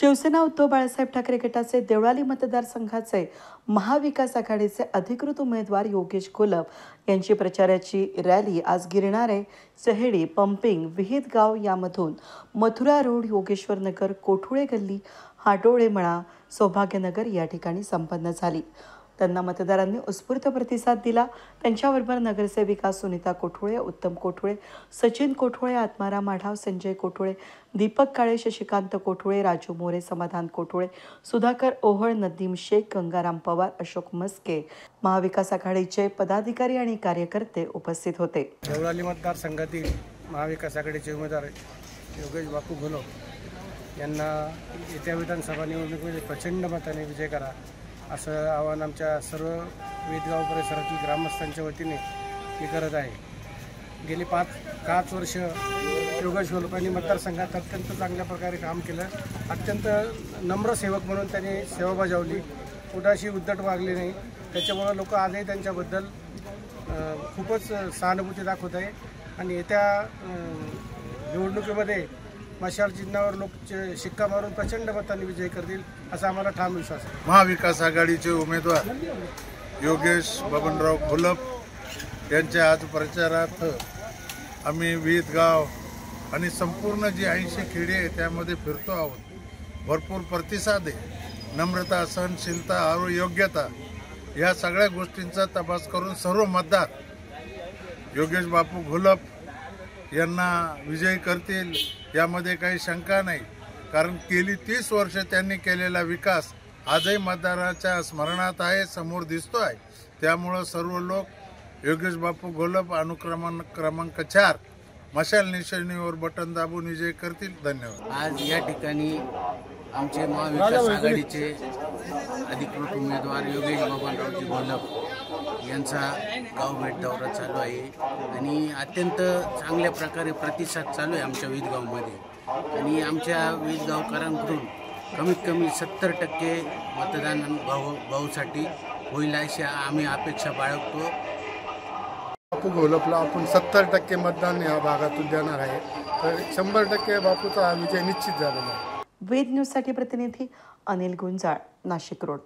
शिवसेना उद्धव बाळासाहेब ठाकरे गटाचे देवळाली मतदारसंघाचे महाविकास आघाडीचे अधिकृत उमेदवार योगेश घोलप यांची प्रचाराची रॅली आज गिरणारे, चहेडी, पंपिंग, विहितगाव यामधून मथुरा रोड, योगेश्वर नगर, कोठुळे गल्ली, हाडोळे मळा, सौभाग्यनगर या ठिकाणी संपन्न झाली। त्यांना मतदारांनी उत्स्फूर्त प्रतिसाद दिला। त्यांच्याबरोबर नगरसेविका सुनीता कोठुळे, उत्तम कोठुळे, सचिन कोठुळे, आत्माराम माढाव, संजय कोठुळे, दीपक काळे, शशिकांत कोठुळे, राजू मोरे, समाधान कोठुळे, सुधाकर ओहळ, नदीम शेख, गंगाराम पवार, अशोक मस्के, महाविकास आघाडीचे पदाधिकारी आणि कार्यकर्ते उपस्थित होते। देवळाली मतदारसंघातील महाविकास आघाडीचे उमेदवार योगेश बापू घोलप यांना येत्या विधानसभा निवडणुकीमध्ये प्रचंड मताने विजय करा असं आवाहन आमच्या सर्व विहितगाव परिसरातील ग्रामस्थांच्या वतीने मी करत आहे। गेली पाच वर्ष योगेश घोलपांनी मतदारसंघात अत्यंत चांगल्या प्रकारे काम केलं। अत्यंत नम्र सेवक म्हणून त्यांनी सेवा बजावली, कुठाशी उद्धट वागले नाही। त्याच्यामुळे लोक आजही त्यांच्याबद्दल खूपच सहानुभूती दाखवत आहे आणि येत्या निवडणुकीमध्ये मशाल चिन्हावर लोक शिक्का मारून प्रचंड मतांनी विजय करतील असा आम्हाला ठाम विश्वास आहे। महाविकास आघाडीचे उमेदवार योगेश बबनराव घोलप यांच्या आज प्रचारार्थ आम्ही विहितगाव आणि संपूर्ण जी 80 खेडे आहे त्यामध्ये फिरतो आहोत। भरपूर प्रतिसाद आहे। नम्रता, सहनशीलता, योग्यता या सगळ्या गोष्टींचा तपास करून सर्व मतदार योगेश बापू घोलप यांना विजयी करतील यामध्ये काही शंका नाही। कारण गेली 30 वर्ष त्यांनी केलेला विकास आजही मतदाराच्या स्मरणात आहे, समोर दिसतो आहे। त्यामुळे सर्व लोक योगेश बापू घोलप क्रमांक 4 मशाल निशाणीवर बटन दाबून विजय करतील। धन्यवाद। आज या ठिकाणी आमचे महाविकास आघाडीचे अधिकृत उमेदवार योगेश बबनरावजी घोलप यांचा गाव भेट दौरा चालू आहे आणि अत्यंत चांगल्या प्रकारे प्रतिसाद चालू आहे आमच्या विहितगावमध्ये आणि आमच्या विहितगावकरांकडून कमीत कमी 70% मतदान भाऊसाठी होईल अशी आम्ही अपेक्षा बाळगतो। बापू घोलपला आपण 70% मतदान या भागातून देणार आहे, तर 100% बापूचा विजय निश्चित झालेला आहे। वेद न्यूजसाठी प्रतिनिधी अनिल गुंजाळ, नाशिक रोड।